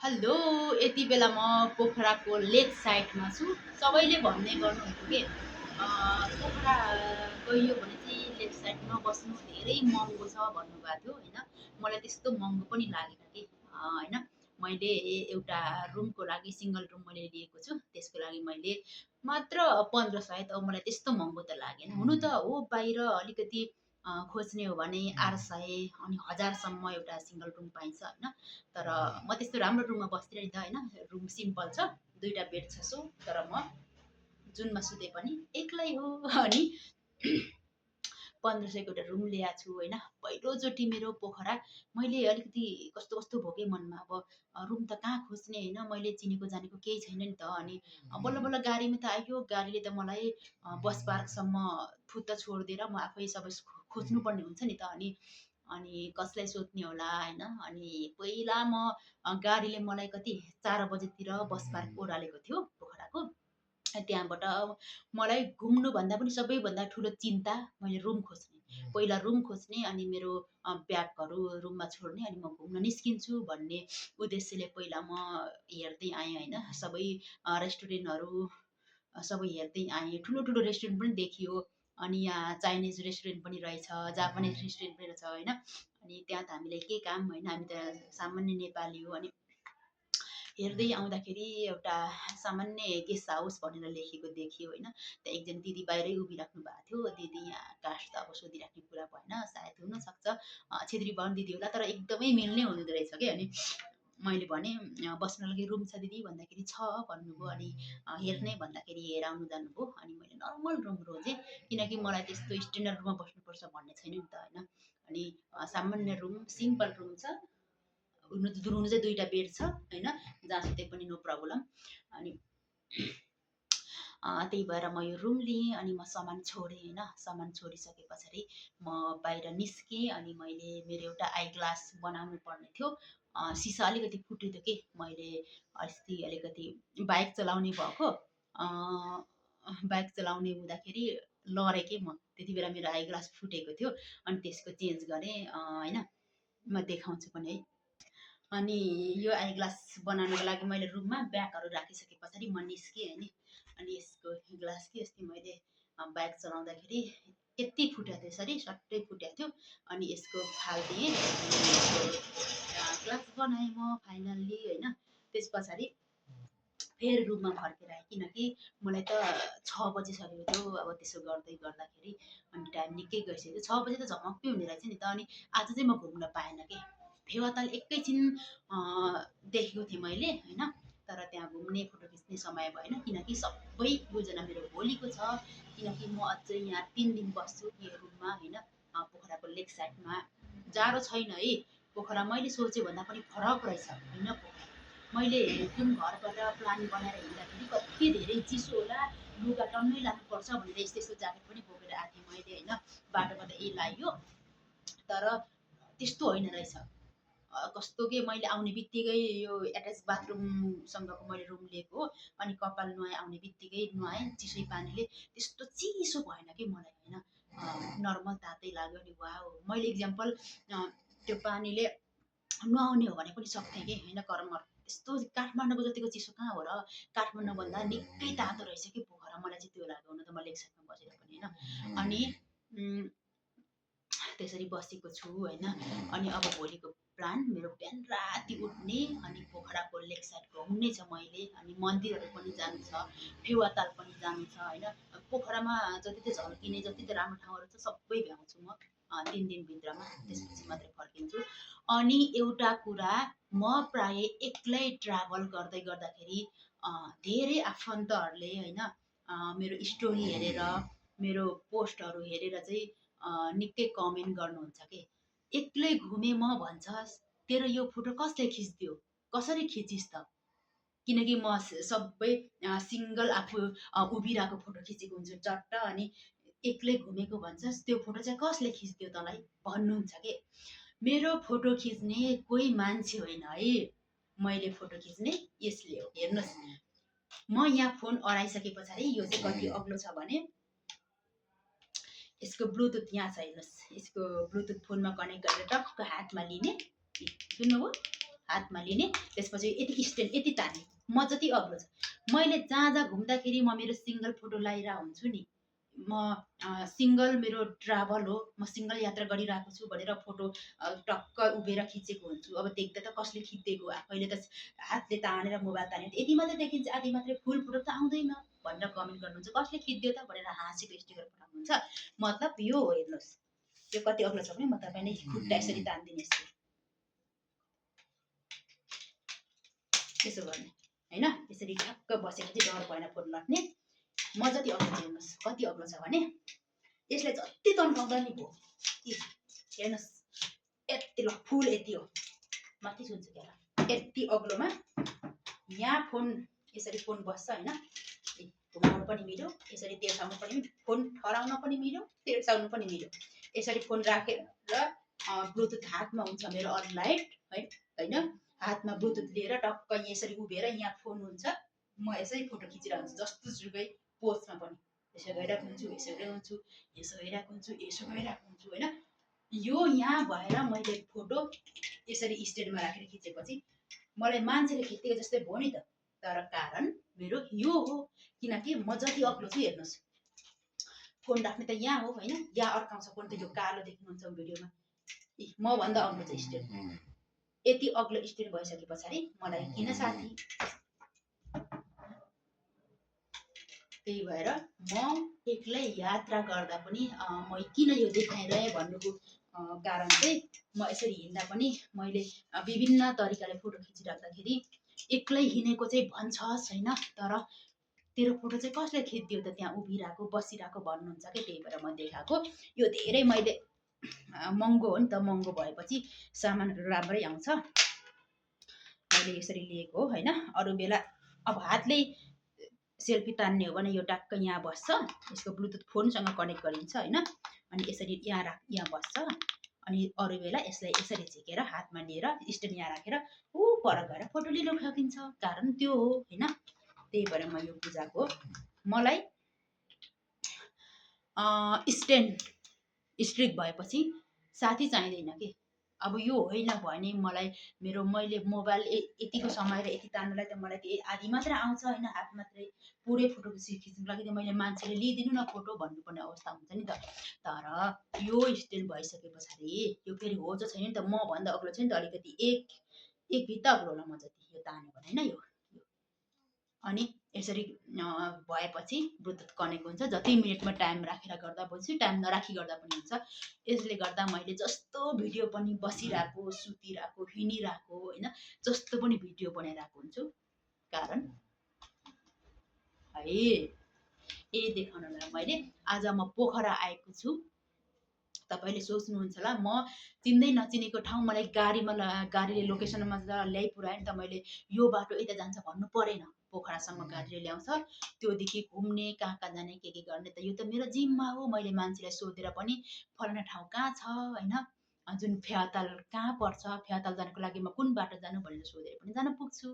Hello, यति बेला म पोखराको लेक साइडमा छु। सबैले भन्ने गर्नुहुन्थ्यो के पोखरा गइयो भने चाहिँ लेक साइडमा बस्नु धेरै महँगो छ भन्नुभएको थियो होइन। मलाई त्यस्तो महँगो पनि लागेन कि होइन। मैले एउटा रुमको लागि सिङ्गल रुम मैले लिएको छु, त्यसको लागि मैले मात्र 1500, त मलाई त्यस्तो महँगो त लागेन। हुनु त हो बाहिर अलिकति खोज्ने हो भने 800 अनि 1000सम्म एउटा सिङ्गल रुम पाइन्छ होइन। तर म त्यस्तो राम्रो रुममा बस्दिनँ नि त होइन। रुम सिम्पल छ, दुईवटा बेड छ सो। तर म जुनमा सुते पनि एक्लै हो अनि 1500को एउटा रुम ल्याएको छु होइन। पहिलोचोटि मेरो पोखरा मैले अलिकति कस्तो कस्तो भोगेँ मनमा। अब रुम त कहाँ खोज्ने होइन, मैले चिनेको जानेको केही छैन नि त। अनि बल्ल बल्ल गाडीमा त आयो, गाडीले त मलाई बस पार्कसम्म फुत्त छोडिदिएर म आफै सबै खोज्नुपर्ने हुन्छ नि त। अनि अनि कसलाई सोध्ने होला होइन। अनि पहिला गाडीले मलाई कति 4 बजेतिर बस पार्क ओह्रालेको थियो पोखराको। त्यहाँबाट मलाई घुम्नुभन्दा पनि सबैभन्दा ठुलो चिन्ता मैले रुम खोज्ने। पहिला रुम खोज्ने अनि मेरो ब्यागहरू रुममा छोड्ने अनि म घुम्न निस्किन्छु भन्ने उद्देश्यले पहिला म हेर्दै आएँ होइन। सबै रेस्टुरेन्टहरू सबै हेर्दै आएँ। ठुलो ठुलो रेस्टुरेन्ट पनि देखियो। अनि यहाँ चाइनिज रेस्टुरेन्ट पनि रहेछ, जापानिज रेस्टुरेन्ट पनि रहेछ होइन। अनि त्यहाँ त हामीलाई के काम होइन, हामी त सामान्य नेपाली हो। अनि हेर्दै आउँदाखेरि एउटा सामान्य गेस्ट हाउस भनेर लेखेको देखियो होइन। त्यहाँ एकजना दिदी बाहिरै उभिराख्नु भएको थियो। दिदी यहाँ कास्ट त अब सोधिराख्ने कुरा भएन, सायद हुनसक्छ छेत्री बाहुन दिदी होला, तर एकदमै मिल्ने हुँदो रहेछ कि। अनि मैले भने बस्न लागि रुम छ दिदी भन्दाखेरि छ भन्नुभयो। अनि हेर्ने भन्दाखेरि हेर आउनु जानुभयो। अनि मैले नर्मल रुम रोजेँ, किनकि मलाई त्यस्तो स्ट्यान्डर्ड रुममा बस्नुपर्छ भन्ने छैन नि त होइन। अनि सामान्य रुम सिम्पल रुम छ। हुनु चाहिँ दुईवटा बेड छ होइन, जहाँ सुते पनि नो प्रब्लम। अनि त्यही भएर म यो रुम लिएँ अनि म सामान छोडेँ होइन। सामान छोडिसके पछाडि म बाहिर निस्केँ। अनि मैले मेरो एउटा आई ग्लास बनाउनु पर्ने थियो। सिसा अलिकति फुट्यो थियो कि, मैले अस्ति अलिकति बाइक चलाउने भएको, बाइक चलाउने हुँदाखेरि लडेँ कि म। त्यति बेला मेरो आई ग्लास फुटेको थियो। अनि त्यसको चेन्ज गरेँ होइन। म देखाउँछु पनि है। अनि यो आई ग्लास बनाउनुको लागि मैले रुममा ब्यागहरू राखिसके पछाडि म निस्केँ होइन। अनि यसको ग्लास कि अस्ति मैले बाइक चलाउँदाखेरि यति फुटेको थियो, यसरी सट्टै फुटेको थियो। अनि यसको फालिदिएँ, ग्लास बनाएँ म फाइनल्ली होइन। त्यस पछाडि फेरि रुममा फर्केर आएँ, किनकि मलाई त 6 बजिसकेको थियो। अब त्यसो गर्दै गर्दाखेरि अनि टाइम निकै गइसक्यो। 6 बजे त झमक्कै हुने रहेछ नि त। अनि आज चाहिँ म घुम्न पाएन कि। फेवाताल एकैछिन देखेको थिएँ मैले होइन। तर त्यहाँ घुम्ने फोटो खिच्ने समय भएन, किनकि सबै योजना मेरो भोलिको छ। किनकि म अझै यहाँ 3 दिन बस्छु यो रुममा होइन। पोखराको लेक साइडमा जाडो छैन है। पोखरा मैले सोचे भन्दा पनि फरक रहेछ होइन। पोखरा मैले जुन घरबाट प्लान बनाएर हिँड्दाखेरि कति धेरै चिसो होला, लुगा टन्नै लानुपर्छ भनेर यस्तो यस्तो ज्याकेट पनि बोकेर आएको थिएँ मैले होइन। बाटोमा त लाग्यो, तर त्यस्तो होइन रहेछ। कस्तो के मैले आउने बित्तिकै यो एट्याच बाथरुमसँगको मैले रुम लिएको हो। अनि कपाल नुहाएँ, आउने बित्तिकै नुहाएँ चिसै पानीले, त्यस्तो चिसो भएन कि मलाई होइन। नर्मल तातै लाग्यो। अनि वाउ, मैले इक्जाम्पल त्यो पानीले नुहाउने हो भने पनि सक्थेँ कि होइन। कर्मर त्यस्तो काठमाडौँको जतिको चिसो कहाँ हो र। काठमाडौँभन्दा निकै तातो रहेछ कि पोखरा, मलाई चाहिँ त्यो लाग्यो। हुन त म लेक साइडमा बसेर पनि होइन। अनि त्यसरी बसेको छु होइन। अनि अब भोलिको प्लान मेरो बिहान राति उठ्ने अनि पोखराको लेक साइड घुम्ने छ मैले। अनि मन्दिरहरू पनि जानु छ, फेवाताल पनि जानु छ होइन। पोखरामा जति त झल्किने जति त राम्रो ठाउँहरू छ सबै भ्याउँछु म 3 दिनभित्रमा, त्यसपछि मात्रै फर्किन्छु। अनि एउटा कुरा, म प्राय एक्लै ट्राभल गर्दै गर्दाखेरि धेरै आफन्तहरूले होइन मेरो स्टोरी हेरेर मेरो पोस्टहरू हेरेर चाहिँ निकै कमेन्ट गर्नुहुन्छ कि एक्लै घुमे म भन्छस्, तेरो यो फोटो कसले खिचिदियो, कसरी खिचिस् त। किनकि म सबै सिङ्गल आफू उभिरहेको फोटो खिचेको हुन्छु चट्ट। अनि एक्लै घुमेको भन्छस्, त्यो फोटो चाहिँ कसले खिचिदियो तँलाई भन्नुहुन्छ कि। मेरो फोटो खिच्ने कोही मान्छे होइन है, मैले फोटो खिच्ने यसले हो। हेर्नुहोस्, म यहाँ फोन अराइसके पछाडि यो चाहिँ कति अग्लो छ भने यसको ब्लुटुथ यहाँ छ। हेर्नुहोस्, यसको ब्लुटुथ फोनमा कनेक्ट गरेर टक्क हातमा लिने, सुन्नुभयो हातमा लिने, त्यसपछि यति स्ट्यान्ड यति तान्ने, म जति अग्लो छ। मैले जहाँ जहाँ घुम्दाखेरि म मेरो सिङ्गल फोटो लगाइरहेको हुन्छु नि, म सिङ्गल मेरो ट्राभल हो, म सिङ्गल यात्रा गरिरहेको छु भनेर फोटो टक्क उभिएर खिचेको हुन्छु। अब देख्दा त कसले खिचिदिएको, आफैले त हातले तानेर मोबाइल तानेर यति मात्रै देखिन्छ, आधी मात्रै, फुल फोटो त आउँदैन भनेर कमेन्ट गर्नुहुन्छ। कसले खिचिदियो त भनेर हाँसेको स्टिकर पठाउनुहुन्छ। मतलब यो हो, हेर्नुहोस् यो कति अग्लो छ भने म तपाईँले खुट्टा यसरी तान्दिनँ, यसो गर्ने होइन, यसरी ठ्याक्क बसेर चाहिँ डर भएन फोन लट्ने। म जति अग्लो छ हेर्नुहोस्, कति अग्लो छ भने यसलाई जति तन्काउँदा नि भयो, हेर्नुहोस् यति, ल फुल यति हो, माथि छुन्छु क्या, यति अग्लोमा यहाँ फोन यसरी फोन बस्छ होइन, घुमाउनु पनि मिल्यो, यसरी तेर्साउनु पनि, फोन ठहराउन पनि मिल्यो, तेर्साउनु पनि मिल्यो। यसरी फोन राखेर ब्लुटुथ हातमा हुन्छ मेरो अनलाइट है होइन, हातमा ब्लुटुथ लिएर टक्क यसरी उभिएर यहाँ फोन हुन्छ, म यसरी फोटो खिचिरहेको हुन्छु जस्तो सुकै पोजमा पनि, यसो गइरहेको हुन्छु, यसो गइरहेको हुन्छु, यसो गइरहेको हुन्छु, यसो गइरहेको हुन्छु होइन। यो यहाँ भएर मैले फोटो यसरी स्ट्यान्डमा राखेर खिचेपछि मलाई मान्छेले खिचेको जस्तै भयो नि त, तर कारण मेरो यो हो, किनकि म जति अग्लो छु हेर्नुहोस्, फोन राख्ने त यहाँ हो होइन, यहाँ अड्काउँछ फोन त, यो कालो देख्नुहुन्छ भिडियोमा, म भन्दा अग्लो छ स्ट्यान्ड। यति अग्लो स्ट्यान्ड भइसके पछाडि मलाई किन साथी, त्यही भएर म एक्लै यात्रा गर्दा पनि म किन यो देखाइरहेँ भन्नुको कारण चाहिँ, म यसरी हिँड्दा पनि मैले विभिन्न तरिकाले फोटो खिचिराख्दाखेरि एक्लै हिँडेको चाहिँ भन्छस् होइन, तर तेरो फोटो चाहिँ कसले खिचिदियो त त्यहाँ उभिरहेको बसिरहेको भन्नुहुन्छ कि, त्यही भएर म देखाएको। यो धेरै मैले महँगो हो नि त, महँगो भएपछि सामानहरू राम्रै आउँछ, मैले यसरी लिएको हो होइन। अरू बेला अब हातले सेल्फी तान्ने हो भने यो ट्याक्क यहाँ बस्छ, यसको ब्लुटुथ फोनसँग कनेक्ट गरिन्छ होइन, अनि यसरी यहाँ बस्छ, अनि अरू बेला यसलाई यसरी झिकेर हातमा लिएर स्ट्यान्ड यहाँ राखेर ऊ पर गएर फोटो लिनु सकिन्छ, कारण त्यो हो होइन। त्यही भएर म यो बुझाएको, मलाई स्ट्यान्ड स्ट्रिक भएपछि साथी चाहिँदैन कि। अब यो होइन भने मलाई मेरो मैले मोबाइल यतिको समय र यति तान्नलाई त मलाई आधी मात्र आउँछ होइन, हात मात्रै, पुरै फोटो खिच्नुको लागि त मैले मान्छेले लिइदिनु न फोटो भन्नुपर्ने अवस्था हुन्छ नि त। तर यो स्ट्यान्ड भइसके पछाडि यो फेरि हो जो छैन नि त, म भन्दा अग्लो छ नि त, अलिकति एक भित्ता अग्लो होला म जति, यो तान्यो भने होइन यो। अनि यसरी भएपछि ब्लुटुथ कनेक्ट हुन्छ, जति मिनटमा टाइम राखेर गर्दा हुन्छ, टाइम नराखी गर्दा पनि हुन्छ। यसले गर्दा मैले जस्तो भिडियो पनि बसिरहेको, सुतिरहेको, हिँडिरहेको होइन, जस्तो पनि भिडियो बनाइरहेको हुन्छु, कारण है यही देखाउनलाई मैले आज म पोखरा आएको छु। तपाईँले सोच्नुहुन्छ होला म चिन्दै नचिनेको ठाउँ मलाई गाडीले लोकेसनमा ल्याइ पुऱ्यायो नि त, मैले यो बाटो यता जान्छ भन्नु परेन, पोखरासम्म गाडीले ल्याउँछ, त्योदेखि घुम्ने कहाँ कहाँ जाने के गर्ने त यो त मेरो जिम्मा हो। मैले मान्छेलाई सोधेर पनि फलाना ठाउँ कहाँ छ होइन, जुन फेवाताल कहाँ पर्छ, फेवाताल जानको लागि म कुन बाटो जानु भनेर सोधेर पनि जान पुग्छु।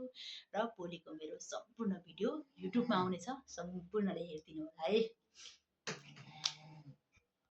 र भोलिको मेरो सम्पूर्ण भिडियो युट्युबमा आउनेछ, सम्पूर्णले हेरिदिनु होला है।